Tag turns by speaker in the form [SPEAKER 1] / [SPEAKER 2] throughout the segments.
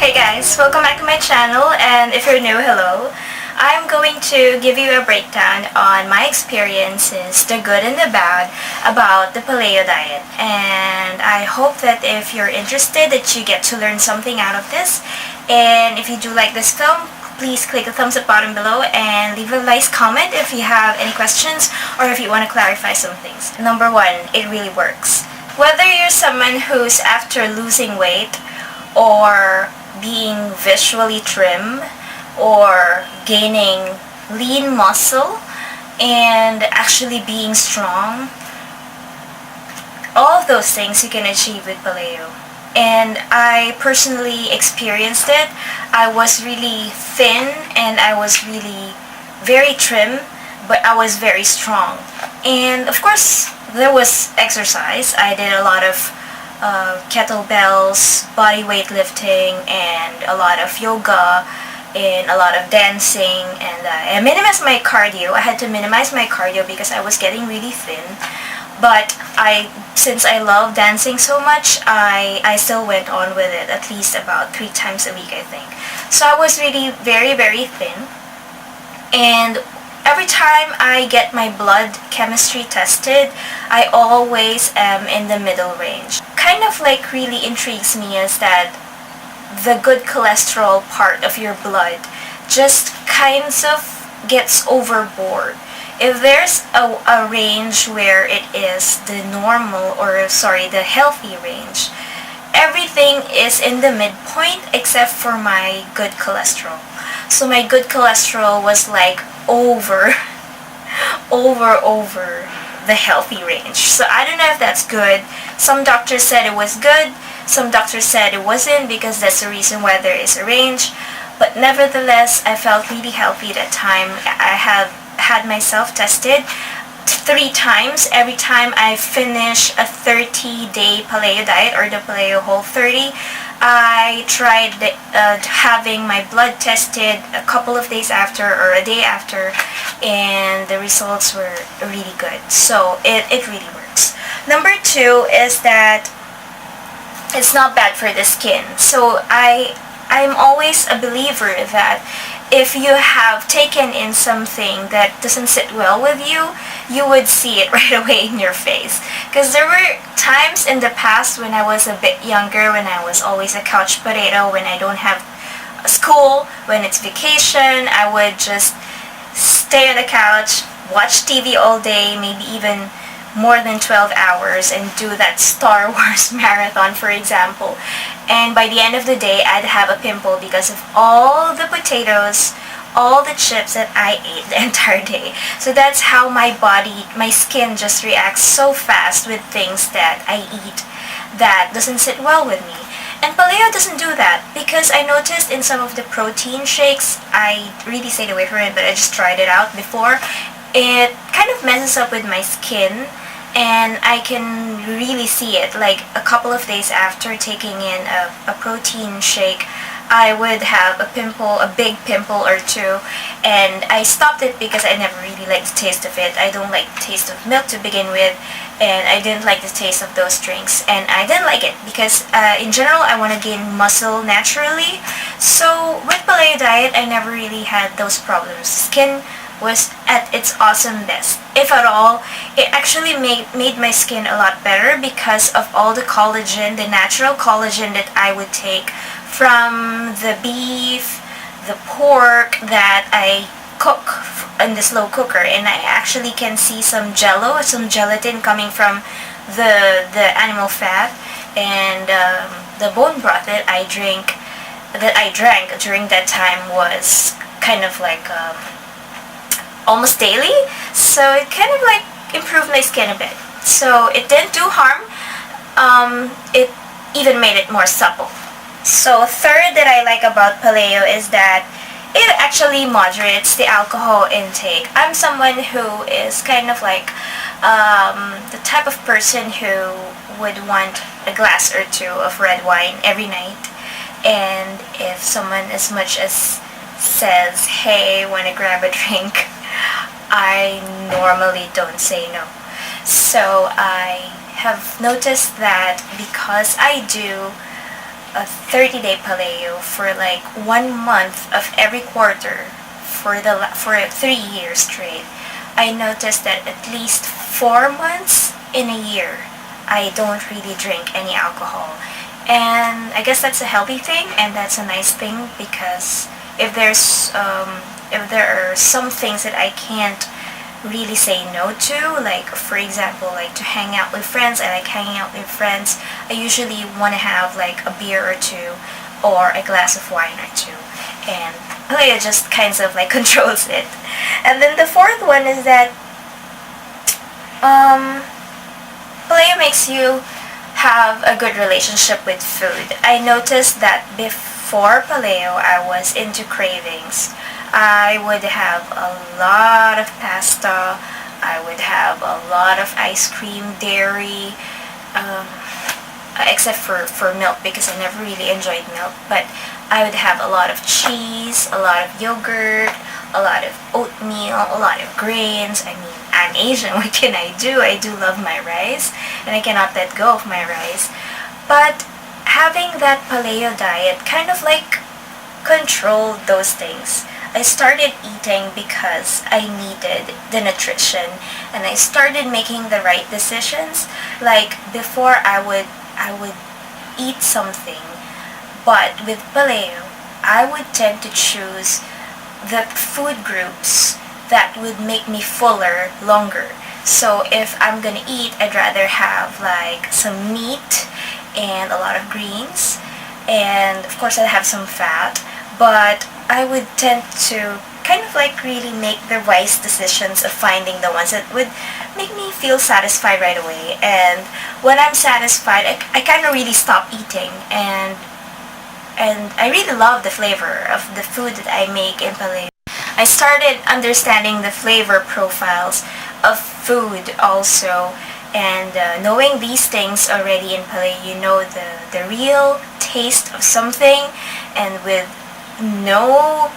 [SPEAKER 1] Hey guys, welcome back to my channel, and if you're new, hello. I'm going to give you a breakdown on my experiences, the good and the bad, about the paleo diet. And I hope that if you're interested that you get to learn something out of this. And if you do like this film, please click the thumbs up button below and leave a nice comment if you have any questions or if you want to clarify some things. Number one, it really works. Whether you're someone who's after losing weight or being visually trim or gaining lean muscle and actually being strong, all of those things you can achieve with paleo. And I personally experienced it. I was really thin and I was really very trim, but I was very strong. And of course, there was exercise. I did a lot of kettlebells, body weightlifting, and a lot of yoga, and a lot of dancing, and I minimized my cardio. I had to minimize my cardio because I was getting really thin. But since I love dancing so much, I still went on with it at least about 3 times a week, I think. So I was really very, very thin. And every time I get my blood chemistry tested, I always am in the middle range. Kind of like really intrigues me is that the good cholesterol part of your blood just kinds of gets overboard. If there's a range where it is the normal, or sorry, the healthy range, everything is in the midpoint except for my good cholesterol. So my good cholesterol was like over the healthy range. So I don't know if that's good. Some doctors said it was good. Some doctors said it wasn't because that's the reason why there is a range. But nevertheless, I felt really healthy that time. I have had myself tested 3 times. Every time I finish a 30-day paleo diet or the paleo whole 30, I tried having my blood tested a couple of days after or a day after, and the results were really good. So it really works. Number 2 is that it's not bad for the skin. So I'm always a believer that if you have taken in something that doesn't sit well with you, you would see it right away in your face. Because there were times in the past when I was a bit younger, when I was always a couch potato, when I don't have school, when it's vacation, I would just stay on the couch, watch TV all day, maybe even more than 12 hours, and do that Star Wars marathon, for example. And by the end of the day, I'd have a pimple because of all the potatoes, all the chips that I ate the entire day. So that's how my body, my skin just reacts so fast with things that I eat that doesn't sit well with me. And paleo doesn't do that, because I noticed in some of the protein shakes, I really stayed away from it, but I just tried it out before. It kind of messes up with my skin, and I can really see it. Like a couple of days after taking in a protein shake, I would have a pimple, a big pimple or 2, and I stopped it because I never really liked the taste of it. I don't like the taste of milk to begin with, and I didn't like the taste of those drinks, and I didn't like it because in general I want to gain muscle naturally. So with paleo diet, I never really had those problems. Skin was at its awesome best. If at all, it actually made my skin a lot better because of all the collagen, the natural collagen that I would take from the beef, the pork that I cook in the slow cooker. And I actually can see some jello, some gelatin coming from the animal fat, and the bone broth that I drank during that time was kind of like almost daily, so it kind of like improved my skin a bit. So it didn't do harm, it even made it more supple. So third that I like about paleo is that it actually moderates the alcohol intake. I'm someone who is kind of like the type of person who would want a glass or 2 of red wine every night, and if someone as much as says, hey, wanna grab a drink, I normally don't say no. So I have noticed that because I do a 30-day paleo for like 1 month of every quarter for 3 years straight, I noticed that at least 4 months in a year, I don't really drink any alcohol. And I guess that's a healthy thing, and that's a nice thing, because if there are some things that I can't really say no to, like for example, like to hang out with friends. I like hanging out with friends. I usually want to have like a beer or two or a glass of wine or two, and Paleo just kind of like controls it. And then the fourth one is that Paleo makes you have a good relationship with food. I noticed that before Paleo, I was into cravings. I would have a lot of pasta. I would have a lot of ice cream, dairy, um, except for milk, because I never really enjoyed milk. But I would have a lot of cheese, a lot of yogurt, a lot of oatmeal, a lot of grains. I mean, I'm Asian, what can I do? I do love my rice, and I cannot let go of my rice. But having that paleo diet kind of like controlled those things. I started eating because I needed the nutrition, and I started making the right decisions. Like before, I would eat something, but with paleo, I would tend to choose the food groups that would make me fuller longer. So if I'm gonna eat, I'd rather have like some meat and a lot of greens, and of course I'd have some fat, but I would tend to kind of like really make the wise decisions of finding the ones that would make me feel satisfied right away. And when I'm satisfied, I kind of really stop eating, and I really love the flavor of the food that I make in Paleo. I started understanding the flavor profiles of food also, and knowing these things already in Paleo, you know the real taste of something, and with no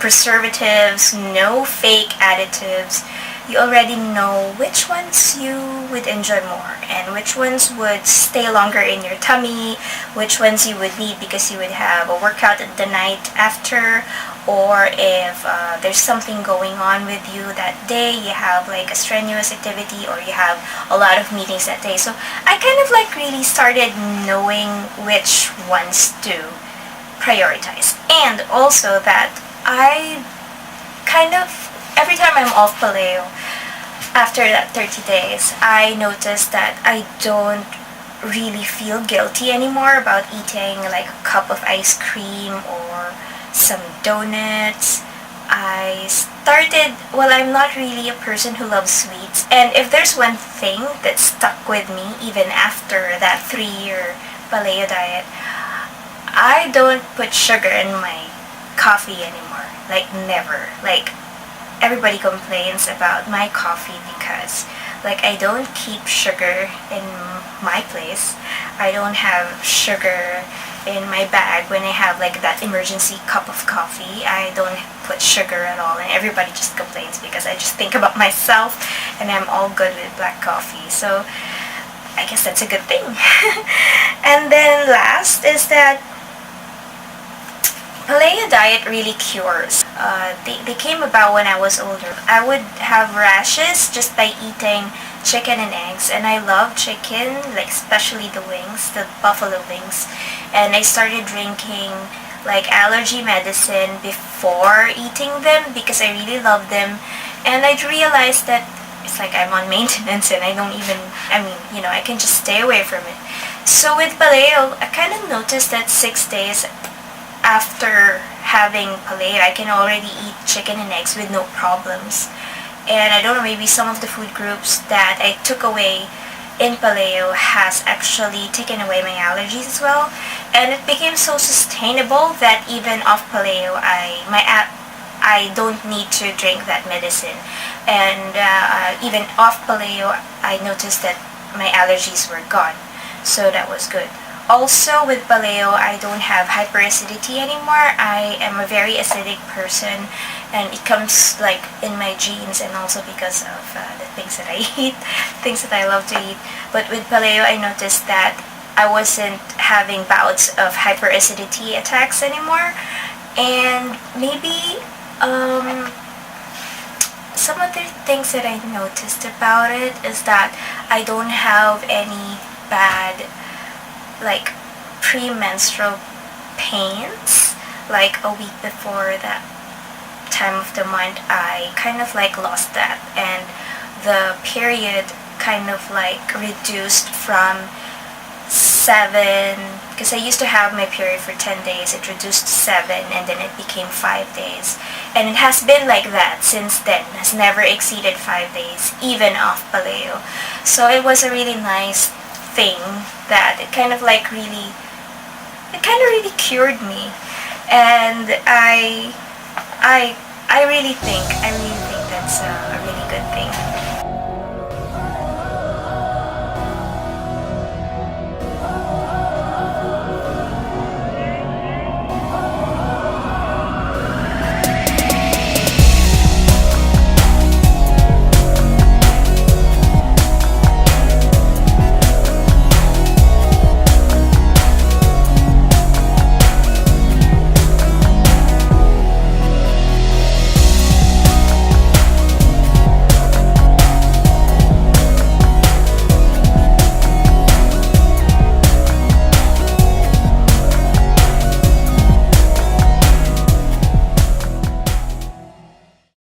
[SPEAKER 1] preservatives, no fake additives, you already know which ones you would enjoy more and which ones would stay longer in your tummy, which ones you would need because you would have a workout at the night after, or if there's something going on with you that day, you have like a strenuous activity, or you have a lot of meetings that day. So I kind of like really started knowing which ones to prioritize. And also that I kind of, every time I'm off Paleo, after that 30 days, I noticed that I don't really feel guilty anymore about eating like a cup of ice cream or some donuts. I started, well, I'm not really a person who loves sweets, and if there's one thing that stuck with me even after that 3-year Paleo diet, I don't put sugar in my coffee anymore. Like never. Like everybody complains about my coffee because like I don't keep sugar in my place. I don't have sugar in my bag when I have like that emergency cup of coffee. I don't put sugar at all, and everybody just complains because I just think about myself, and I'm all good with black coffee. So I guess that's a good thing. And then last is that Paleo diet really cures. They came about when I was older. I would have rashes just by eating chicken and eggs, and I love chicken, like especially the wings, the buffalo wings. And I started drinking like allergy medicine before eating them because I really love them. And I realized that it's like I'm on maintenance, and I don't even, I mean, you know, I can just stay away from it. So with Paleo, I kind of noticed that 6 days after having Paleo, I can already eat chicken and eggs with no problems. And I don't know, maybe some of the food groups that I took away in Paleo has actually taken away my allergies as well. And it became so sustainable that even off Paleo, I don't need to drink that medicine. And even off Paleo, I noticed that my allergies were gone. So that was good. Also, with Paleo, I don't have hyperacidity anymore. I am a very acidic person, and it comes like in my genes, and also because of the things that I eat, things that I love to eat. But with Paleo, I noticed that I wasn't having bouts of hyperacidity attacks anymore. And maybe some other things that I noticed about it is that I don't have any bad, like, premenstrual pains. Like a week before that time of the month, I kind of like lost that, and the period kind of like reduced from 7, because I used to have my period for 10 days. It reduced to 7, and then it became 5 days. And it has been like that since then. It has never exceeded 5 days, even off paleo. So it was a really nice thing that it kind of really cured me. And I really think that's a